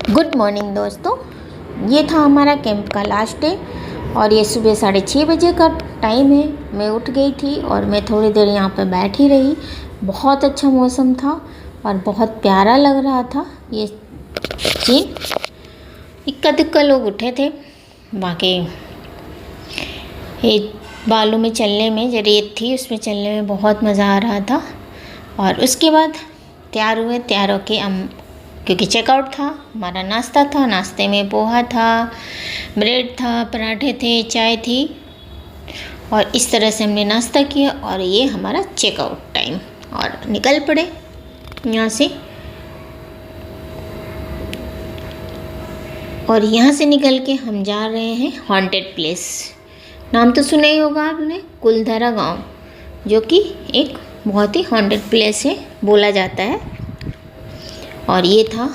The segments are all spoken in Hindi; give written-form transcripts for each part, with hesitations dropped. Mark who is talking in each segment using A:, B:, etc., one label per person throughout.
A: गुड मॉर्निंग दोस्तों। ये था हमारा कैंप का लास्ट डे और ये सुबह 6:30 बजे का टाइम है। मैं उठ गई थी और मैं थोड़ी देर यहाँ पे बैठी रही। बहुत अच्छा मौसम था और बहुत प्यारा लग रहा था ये सीन। इक्का दुक्का लोग उठे थे, बाकी ये बालू में चलने में, जो रेत थी उसमें चलने में बहुत मज़ा आ रहा था। और उसके बाद तैयार हुए। तैयार होके हम, क्योंकि चेकआउट था, हमारा नाश्ता था। नाश्ते में पोहा था, ब्रेड था, पराठे थे, चाय थी और इस तरह से हमने नाश्ता किया। और ये हमारा चेकआउट टाइम और निकल पड़े यहाँ से। और यहाँ से निकल के हम जा रहे हैं हॉन्टेड प्लेस। नाम तो सुना ही होगा आपने, कुलधरा गांव, जो कि एक बहुत ही हॉन्टेड प्लेस है बोला जाता है। और ये था,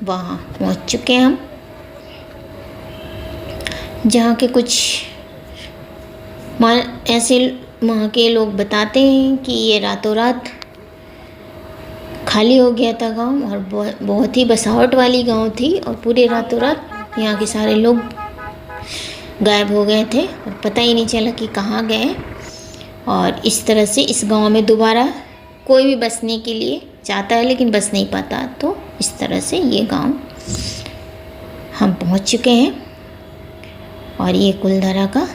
A: वहाँ पहुँच चुके हैं हम, जहाँ के कुछ ऐसे वहाँ के लोग बताते हैं कि ये रातों रात खाली हो गया था गांव और बहुत ही बसावट वाली गांव थी और पूरे रातों रात यहाँ के सारे लोग गायब हो गए थे और पता ही नहीं चला कि कहाँ गए। और इस तरह से इस गांव में दोबारा कोई भी बसने के लिए चाहता है लेकिन बस नहीं पाता। तो इस तरह से ये गांव हम पहुंच चुके हैं। और ये कुलधरा का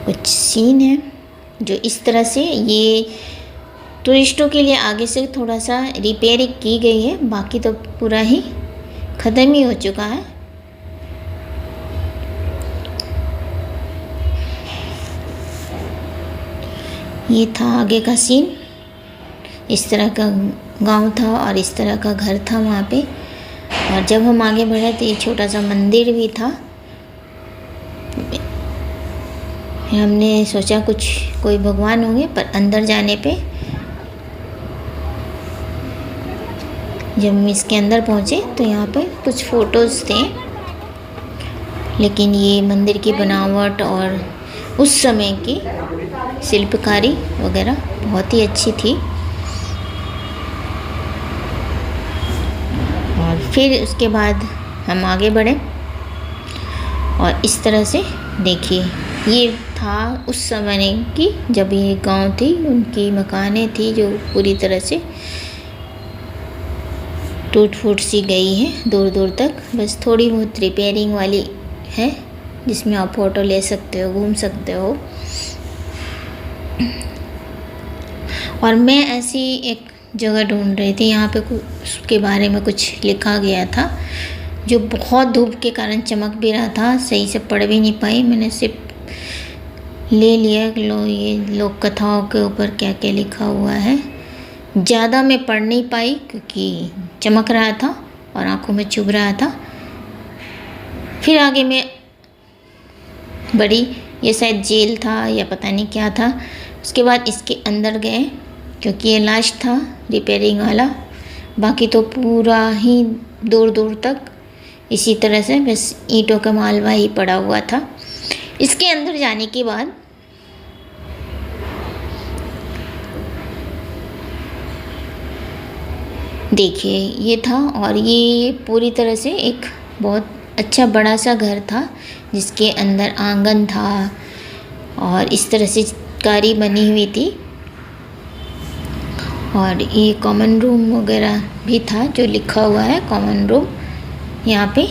A: कुछ सीन है जो इस तरह से, ये टूरिस्टों के लिए आगे से थोड़ा सा रिपेयरिंग की गई है, बाकी तो पूरा ही ख़त्म ही हो चुका है। ये था आगे का सीन। इस तरह का गांव था और इस तरह का घर था वहाँ पे। और जब हम आगे बढ़े तो ये छोटा सा मंदिर भी था। हमने सोचा कोई भगवान होंगे, पर अंदर जाने पे जब हम इसके अंदर पहुँचे तो यहाँ पे कुछ फ़ोटोज़ थे, लेकिन ये मंदिर की बनावट और उस समय की शिल्पकारी वगैरह बहुत ही अच्छी थी। और फिर उसके बाद हम आगे बढ़े और इस तरह से देखिए, ये था उस समय की जब ये गांव थी, उनकी मकानें थी जो पूरी तरह से टूट फूट सी गई है दूर दूर तक। बस थोड़ी बहुत रिपेयरिंग वाली है जिसमें आप फ़ोटो ले सकते हो, घूम सकते हो। और मैं ऐसी एक जगह ढूंढ रही थी, यहाँ पे उसके बारे में कुछ लिखा गया था जो बहुत धूप के कारण चमक भी रहा था, सही से पढ़ भी नहीं पाई। मैंने सिर्फ ले लिया ये लोक कथाओं के ऊपर क्या क्या लिखा हुआ है। ज़्यादा मैं पढ़ नहीं पाई क्योंकि चमक रहा था और आंखों में चुभ रहा था। फिर आगे मैं बढ़ी, ये शायद जेल था या पता नहीं क्या था। उसके बाद इसके अंदर गए क्योंकि ये लास्ट था रिपेयरिंग वाला, बाकी तो पूरा ही दूर दूर तक इसी तरह से बस ईंटों का मालवा ही पड़ा हुआ था। इसके अंदर जाने के बाद देखिए ये था, और ये पूरी तरह से एक बहुत अच्छा बड़ा सा घर था जिसके अंदर आंगन था और इस तरह से कारी बनी हुई थी। और ये कॉमन रूम वगैरह भी था जो लिखा हुआ है कॉमन रूम यहाँ पे।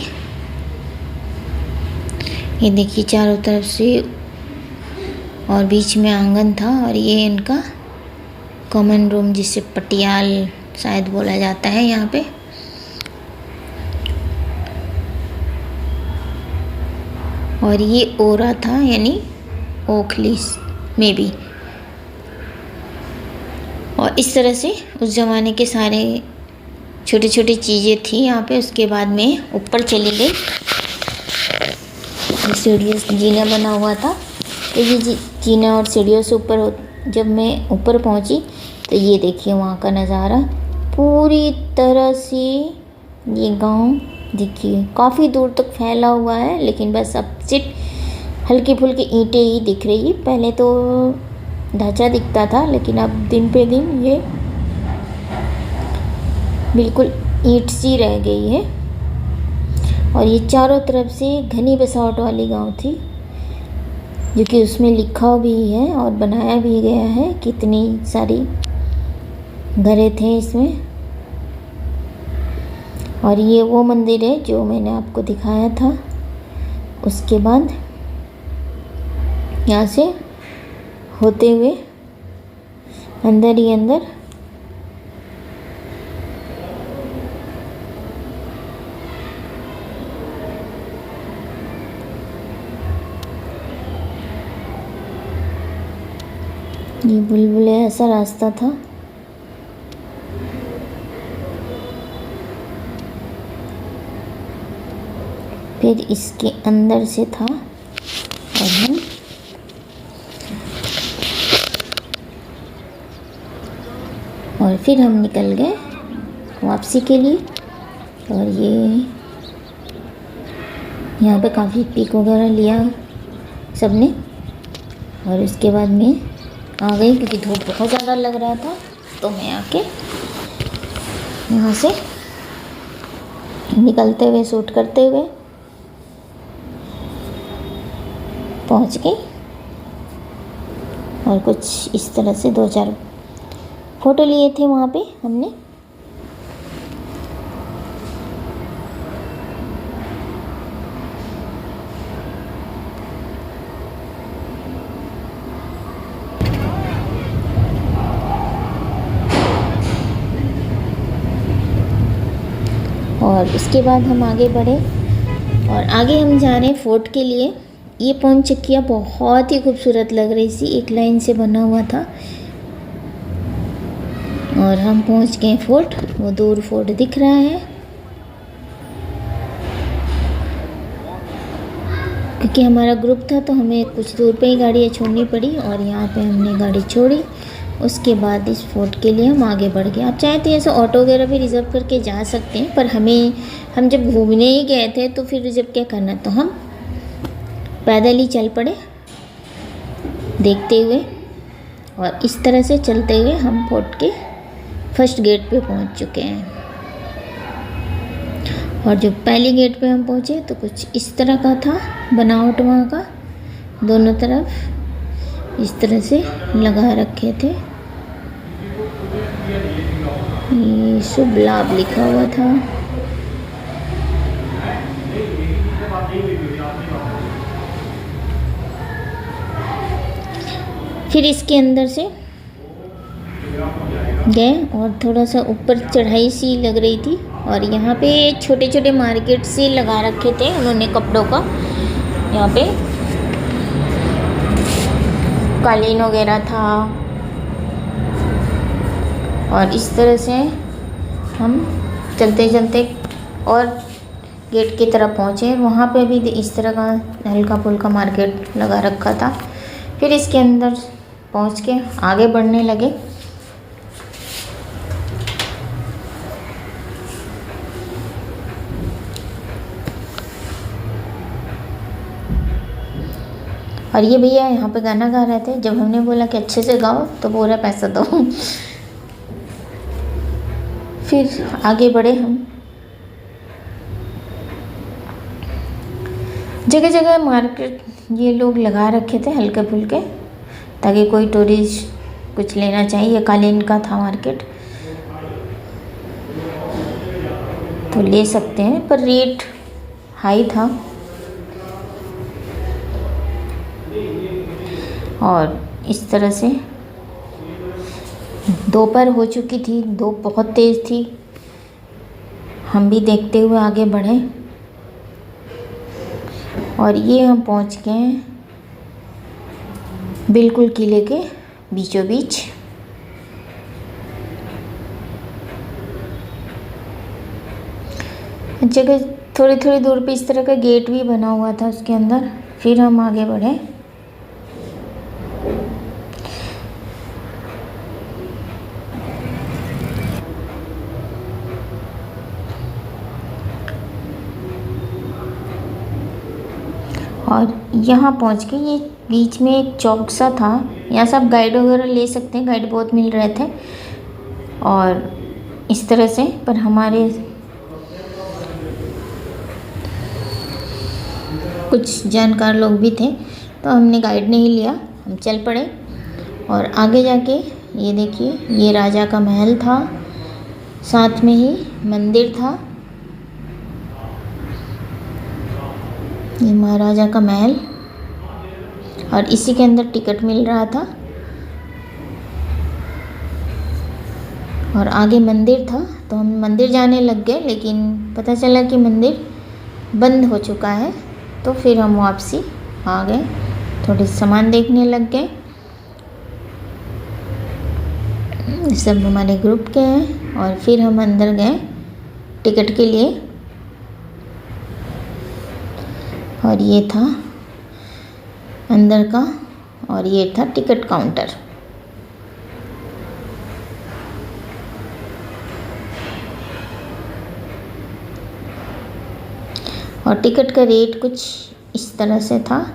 A: ये देखिए चारों तरफ से और बीच में आंगन था। और ये इनका कॉमन रूम जिसे पटियाल शायद बोला जाता है यहाँ पे। और ये ओरा था, यानी ओखली में भी। और इस तरह से उस ज़माने के सारे छोटी छोटी चीज़ें थी यहाँ पे। उसके बाद में ऊपर चली गई, सीढ़ियों जीना बना हुआ था, तो ये जीना और सीढ़ियों से ऊपर जब मैं ऊपर पहुँची तो ये देखिए वहाँ का नज़ारा पूरी तरह से। ये गांव देखिए काफ़ी दूर तक फैला हुआ है, लेकिन बस अब सिर्फ हल्की फुल्की ईंटें ही दिख रही है। पहले तो ढांचा दिखता था, लेकिन अब दिन पे दिन ये बिल्कुल ईंट सी रह गई है। और ये चारों तरफ से घनी बसावट वाली गांव थी, जो कि उसमें लिखा भी है और बनाया भी गया है। कितनी सारी घरें थे इसमें। और ये वो मंदिर है जो मैंने आपको दिखाया था। उसके बाद यहाँ से होते हुए अंदर ही अंदर ये बुलबुले ऐसा रास्ता था। फिर इसके अंदर से था और फिर हम निकल गए वापसी के लिए। और ये यहाँ पे काफ़ी पिक वगैरह लिया सबने। और उसके बाद मैं आ गई क्योंकि धूप बहुत ज़्यादा लग रहा था, तो मैं आके यहाँ से निकलते हुए शूट करते हुए पहुँच गई। और कुछ इस तरह से 2-4 फ़ोटो लिए थे वहाँ पे हमने। और उसके बाद हम आगे बढ़े और आगे हम जा रहे हैं फोर्ट के लिए। ये पौन चक्कियाँ बहुत ही खूबसूरत लग रही थी, एक लाइन से बना हुआ था। और हम पहुंच गए फोर्ट। वो दूर फोर्ट दिख रहा है। क्योंकि हमारा ग्रुप था तो हमें कुछ दूर पे ही गाड़ियाँ छोड़नी पड़ी और यहाँ पे हमने गाड़ी छोड़ी। उसके बाद इस फोर्ट के लिए हम आगे बढ़ गए। आप चाहे तो ऐसे ऑटो वगैरह भी रिज़र्व करके जा सकते हैं, पर हम जब घूमने ही गए थे तो फिर रिज़र्व क्या करना, तो हम पैदल ही चल पड़े देखते हुए। और इस तरह से चलते हुए हम फोर्ट के फर्स्ट गेट पे पहुंच चुके हैं। और जो पहली गेट पे हम पहुंचे तो कुछ इस तरह का था बनावट वहाँ का। दोनों तरफ इस तरह से लगा रखे थे। ये शुभ लाभ लिखा हुआ था। फिर इसके अंदर से गए और थोड़ा सा ऊपर चढ़ाई सी लग रही थी। और यहाँ पे छोटे छोटे मार्केट से लगा रखे थे उन्होंने कपड़ों का। यहाँ पे कालीन वगैरह था। और इस तरह से हम चलते चलते और गेट की तरफ पहुँचे। वहाँ पे भी इस तरह का हल्का फुल्का मार्केट लगा रखा था। फिर इसके अंदर पहुँच के आगे बढ़ने लगे। और ये भैया यहाँ पे गाना गा रहे थे। जब हमने बोला कि अच्छे से गाओ तो बोला पैसा दो। फिर आगे बढ़े हम। जगह जगह मार्केट ये लोग लगा रखे थे हल्के फुल्के, ताकि कोई टूरिस्ट कुछ लेना चाहिए। ये कालीन का था मार्केट, तो ले सकते हैं, पर रेट हाई था। और इस तरह से दोपहर हो चुकी थी, धूप बहुत तेज़ थी। हम भी देखते हुए आगे बढ़े और ये हम पहुंच गए बिल्कुल किले के बीचों बीच। जगह थोड़ी थोड़ी दूर पे इस तरह का गेट भी बना हुआ था उसके अंदर। फिर हम आगे बढ़े। और यहाँ पहुँच के ये बीच में एक चौक सा था। यहाँ सब गाइड वगैरह ले सकते हैं, गाइड बहुत मिल रहे थे। और इस तरह से, पर हमारे कुछ जानकार लोग भी थे, तो हमने गाइड नहीं लिया, हम चल पड़े। और आगे जाके ये देखिए, ये राजा का महल था, साथ में ही मंदिर था। ये महाराजा का महल, और इसी के अंदर टिकट मिल रहा था। और आगे मंदिर था, तो हम मंदिर जाने लग गए, लेकिन पता चला कि मंदिर बंद हो चुका है। तो फिर हम वापसी आ गए, थोड़े सामान देखने लग गए। सब हमारे ग्रुप के हैं। और फिर हम अंदर गए टिकट के लिए, और ये था अंदर का, और ये था टिकट काउंटर। और टिकट का रेट कुछ इस तरह से था।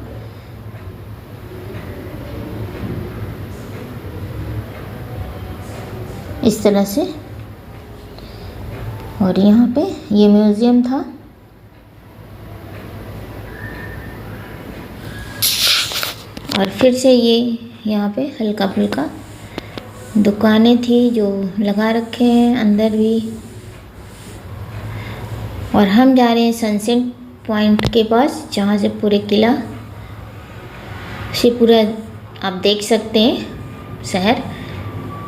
A: इस तरह से। और यहाँ पे ये म्यूज़ियम था। और फिर से ये यहाँ पे हल्का फुल्का दुकानें थी जो लगा रखे हैं अंदर भी। और हम जा रहे हैं सनसेट पॉइंट के पास, जहाँ से पूरे किला से पूरा आप देख सकते हैं शहर।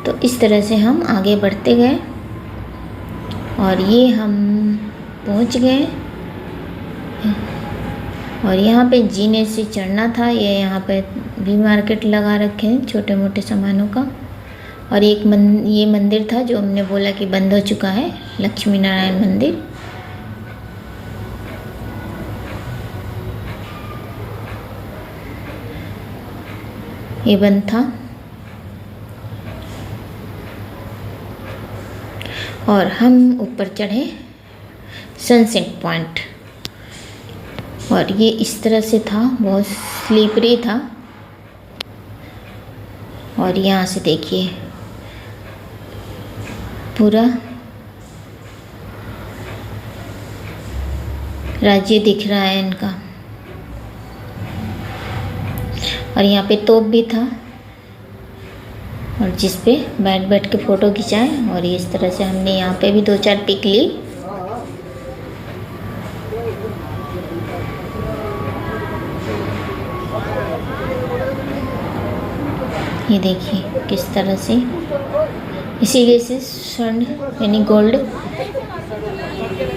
A: तो इस तरह से हम आगे बढ़ते गए, और ये हम पहुंच गए। और यहाँ पे जीने से चढ़ना था। ये यहाँ पे भी मार्केट लगा रखे हैं छोटे मोटे सामानों का। और ये मंदिर था जो हमने बोला कि बंद हो चुका है, लक्ष्मी नारायण मंदिर। ये बंद था। और हम ऊपर चढ़े सनसेट पॉइंट, और ये इस तरह से था, बहुत स्लीपरी था। और यहाँ से देखिए पूरा राज्य दिख रहा है इनका। और यहाँ पे तोप भी था, और जिस पे बैठ बैठ के फ़ोटो खिंचाए। और इस तरह से हमने यहाँ पे भी 2-4 पिक ली। ये देखिए किस तरह से, इसीलिए से स्वर्ण यानी गोल्ड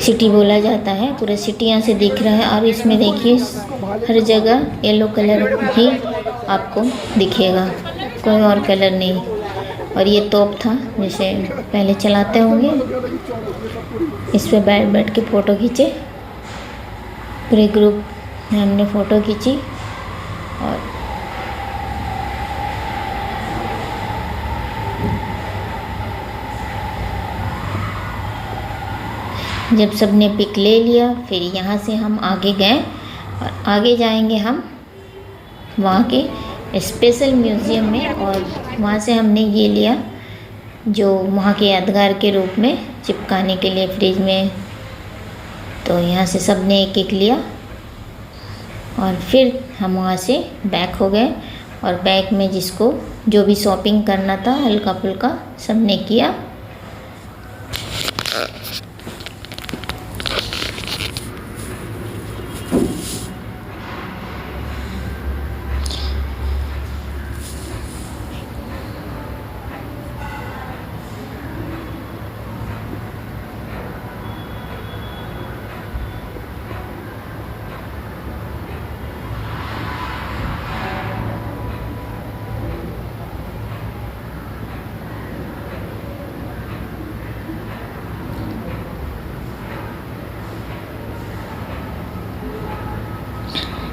A: सिटी बोला जाता है। पूरा सिटी यहाँ से दिख रहा है। और इसमें देखिए हर जगह येलो कलर ही आपको दिखेगा, कोई और कलर नहीं। और ये तोप था, जैसे पहले चलाते होंगे। इस पे बैठ बैठ के फ़ोटो खींचे, पूरे ग्रुप में हमने फ़ोटो खींची। और जब सबने पिक ले लिया, फिर यहाँ से हम आगे गए, और आगे जाएंगे हम वहाँ के स्पेशल म्यूज़ियम में। और वहाँ से हमने ये लिया जो वहाँ के यादगार के रूप में चिपकाने के लिए फ्रिज में। तो यहाँ से सब ने एक एक लिया, और फिर हम वहाँ से बैक हो गए। और बैक में जिसको जो भी शॉपिंग करना था हल्का फुल्का सब ने किया।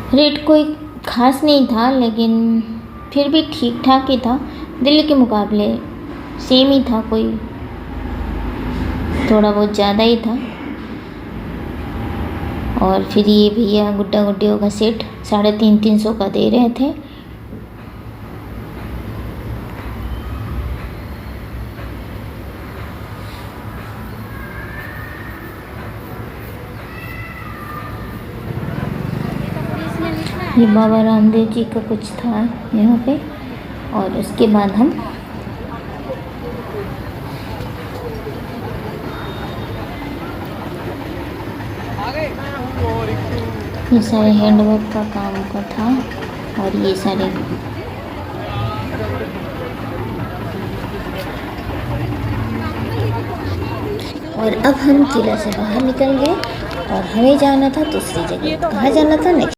A: रेट कोई ख़ास नहीं था, लेकिन फिर भी ठीक ठाक ही था। दिल्ली के मुकाबले सेम ही था, कोई थोड़ा बहुत ज़्यादा ही था। और फिर ये भैया गुड्डा गुड्डियों का सेट 350 का दे रहे थे। ये बाबा रामदेव जी का कुछ था यहाँ पे। और उसके बाद हम ये सारे हैंडवर्क का काम का था। और ये सारे और अब हम किला से बाहर निकल गए और हमें जाना था दूसरी जगह। कहाँ जाना था? नेक्स्ट